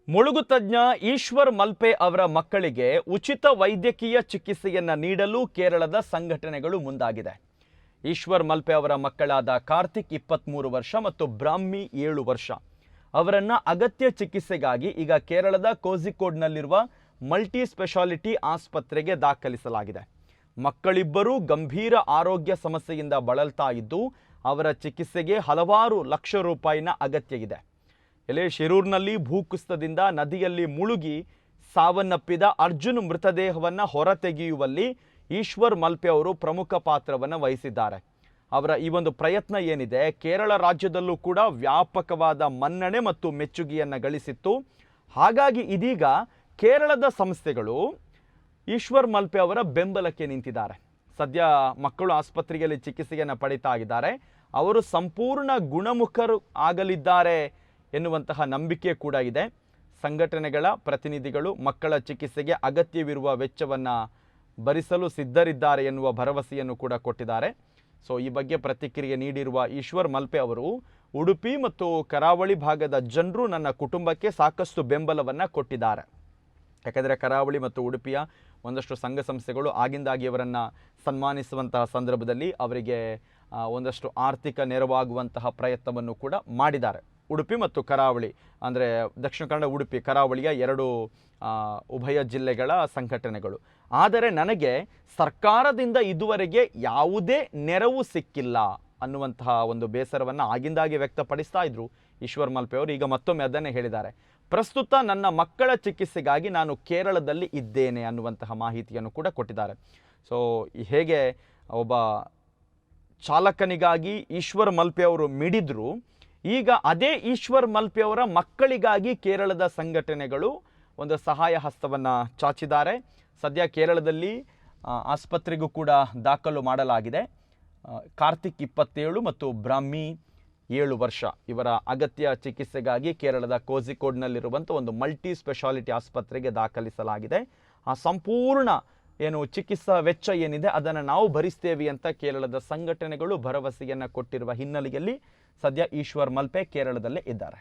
ಮುಳುಗು ತಜ್ಞ ಈಶ್ವರ್ ಮಲ್ಪೆ ಅವರ ಮಕ್ಕಳಿಗೆ ಉಚಿತ ವೈದ್ಯಕೀಯ ಚಿಕಿತ್ಸೆಯನ್ನು ನೀಡಲು ಕೇರಳದ ಸಂಘಟನೆಗಳು ಮುಂದಾಗಿದೆ. ಈಶ್ವರ್ ಮಲ್ಪೆ ಅವರ ಮಕ್ಕಳಾದ ಕಾರ್ತಿಕ್ 23 ವರ್ಷ ಮತ್ತು ಬ್ರಾಹ್ಮಿ 7 ವರ್ಷ ಅವರನ್ನ ಅಗತ್ಯ ಚಿಕಿತ್ಸೆಗಾಗಿ ಈಗ ಕೇರಳದ ಕೋಝಿಕೋಡ್ನಲ್ಲಿರುವ ಮಲ್ಟಿ ಸ್ಪೆಷಾಲಿಟಿ ಆಸ್ಪತ್ರೆಗೆ ದಾಖಲಿಸಲಾಗಿದೆ. ಮಕ್ಕಳಿಬ್ಬರು ಗಂಭೀರ ಆರೋಗ್ಯ ಸಮಸ್ಯೆಯಿಂದ ಬಳಲ್ತಾ ಇದ್ದು ಅವರ ಚಿಕಿತ್ಸೆಗೆ ಹಲವಾರು ಲಕ್ಷ ರೂಪಾಯಿನ ಅಗತ್ಯ ಇದೆ. ಶಿರೂರಿನಲ್ಲಿ ಭೂಕುಸಿತದಿಂದ ನದಿಯಲ್ಲಿ ಮುಳುಗಿ ಸಾವನ್ನಪ್ಪಿದ ಅರ್ಜುನ್ ಮೃತದೇಹವನ್ನು ಹೊರತೆಗೆಯುವಲ್ಲಿ ಈಶ್ವರ್ ಮಲ್ಪೆ ಅವರು ಪ್ರಮುಖ ಪಾತ್ರವನ್ನು ವಹಿಸಿದ್ದಾರೆ. ಅವರ ಈ ಒಂದು ಪ್ರಯತ್ನ ಏನಿದೆ ಕೇರಳ ರಾಜ್ಯದಲ್ಲೂ ಕೂಡ ವ್ಯಾಪಕವಾದ ಮನ್ನಣೆ ಮತ್ತು ಮೆಚ್ಚುಗೆಯನ್ನು ಗಳಿಸಿತ್ತು. ಹಾಗಾಗಿ ಇದೀಗ ಕೇರಳದ ಸಂಸ್ಥೆಗಳು ಈಶ್ವರ್ ಮಲ್ಪೆ ಅವರ ಬೆಂಬಲಕ್ಕೆ ನಿಂತಿದ್ದಾರೆ. ಸದ್ಯ ಮಕ್ಕಳು ಆಸ್ಪತ್ರೆಯಲ್ಲಿ ಚಿಕಿತ್ಸೆಯನ್ನು ಪಡಿತಾ ಇದ್ದಾರೆ. ಅವರು ಸಂಪೂರ್ಣ ಗುಣಮುಖರು ಆಗಲಿದ್ದಾರೆ ಎನ್ನುವಂತಹ ನಂಬಿಕೆ ಕೂಡ ಇದೆ. ಸಂಘಟನೆಗಳ ಪ್ರತಿನಿಧಿಗಳು ಮಕ್ಕಳ ಚಿಕಿತ್ಸೆಗೆ ಅಗತ್ಯವಿರುವ ವೆಚ್ಚವನ್ನು ಭರಿಸಲು ಸಿದ್ಧರಿದ್ದಾರೆ ಎನ್ನುವ ಭರವಸೆಯನ್ನು ಕೂಡ ಕೊಟ್ಟಿದ್ದಾರೆ. ಸೊ ಈ ಬಗ್ಗೆ ಪ್ರತಿಕ್ರಿಯೆ ನೀಡಿರುವ ಈಶ್ವರ್ ಮಲ್ಪೆ ಅವರು, ಉಡುಪಿ ಮತ್ತು ಕರಾವಳಿ ಭಾಗದ ಜನರು ನನ್ನ ಕುಟುಂಬಕ್ಕೆ ಸಾಕಷ್ಟು ಬೆಂಬಲವನ್ನು ಕೊಟ್ಟಿದ್ದಾರೆ. ಯಾಕಂದರೆ ಕರಾವಳಿ ಮತ್ತು ಉಡುಪಿಯ ಒಂದಷ್ಟು ಸಂಘ ಸಂಸ್ಥೆಗಳು ಆಗಿಂದಾಗಿ ಅವರನ್ನು ಸನ್ಮಾನಿಸುವಂತಹ ಸಂದರ್ಭದಲ್ಲಿ ಅವರಿಗೆ ಒಂದಷ್ಟು ಆರ್ಥಿಕ ನೆರವಾಗುವಂತಹ ಪ್ರಯತ್ನವನ್ನು ಕೂಡ ಮಾಡಿದ್ದಾರೆ. ಉಡುಪಿ ಮತ್ತು ಕರಾವಳಿ ಅಂದರೆ ದಕ್ಷಿಣ ಕನ್ನಡ ಉಡುಪಿ ಕರಾವಳಿಯ ಎರಡು ಉಭಯ ಜಿಲ್ಲೆಗಳ ಸಂಘಟನೆಗಳು. ಆದರೆ ನನಗೆ ಸರ್ಕಾರದಿಂದ ಇದುವರೆಗೆ ಯಾವುದೇ ನೆರವು ಸಿಕ್ಕಿಲ್ಲ ಅನ್ನುವಂತಹ ಒಂದು ಬೇಸರವನ್ನು ಆಗಿಂದಾಗಿ ವ್ಯಕ್ತಪಡಿಸ್ತಾ ಇದ್ರು ಈಶ್ವರ್ ಮಲ್ಪೆ ಅವರು. ಈಗ ಮತ್ತೊಮ್ಮೆ ಅದನ್ನೇ ಹೇಳಿದ್ದಾರೆ. ಪ್ರಸ್ತುತ ನನ್ನ ಮಕ್ಕಳ ಚಿಕಿತ್ಸೆಗಾಗಿ ನಾನು ಕೇರಳದಲ್ಲಿ ಇದ್ದೇನೆ ಅನ್ನುವಂತಹ ಮಾಹಿತಿಯನ್ನು ಕೂಡ ಕೊಟ್ಟಿದ್ದಾರೆ. ಸೊ ಹೇಗೆ ಒಬ್ಬ ಚಾಲಕನಿಗಾಗಿ ಈಶ್ವರ್ ಮಲ್ಪೆ ಅವರು ಮಿಡಿದ್ರು, ಈಗ ಅದೇ ಈಶ್ವರ್ ಮಲ್ಪೆ ಅವರ ಮಕ್ಕಳಿಗಾಗಿ ಕೇರಳದ ಸಂಘಟನೆಗಳು ಒಂದು ಸಹಾಯ ಹಸ್ತವನ್ನು ಚಾಚಿದ್ದಾರೆ. ಸದ್ಯ ಕೇರಳದಲ್ಲಿ ಆಸ್ಪತ್ರೆಗೂ ಕೂಡ ದಾಖಲು ಮಾಡಲಾಗಿದೆ. ಕಾರ್ತಿಕ್ 27 ಮತ್ತು ಬ್ರಾಹ್ಮಿ 7 ವರ್ಷ ಇವರ ಅಗತ್ಯ ಚಿಕಿತ್ಸೆಗಾಗಿ ಕೇರಳದ ಕೋಝಿಕೋಡ್ನಲ್ಲಿರುವಂಥ ಒಂದು ಮಲ್ಟಿ ಸ್ಪೆಷಾಲಿಟಿ ಆಸ್ಪತ್ರೆಗೆ ದಾಖಲಿಸಲಾಗಿದೆ. ಆ ಸಂಪೂರ್ಣ ಚಿಕಿತ್ಸಾ ವೆಚ್ಚ ಏನಿದೆ ಅದನ್ನು ನಾವು ಭರಿಸ್ತೇವೆ ಅಂತ ಕೇರಳದ ಸಂಘಟನೆಗಳು ಭರವಸೆಯನ್ನು ಕೊಟ್ಟಿರುವ ಹಿನ್ನೆಲೆಯಲ್ಲಿ ಸದ್ಯ ಈಶ್ವರ್ ಮಲ್ಪೆ ಕೇರಳದಲ್ಲೇ ಇದ್ದಾರೆ.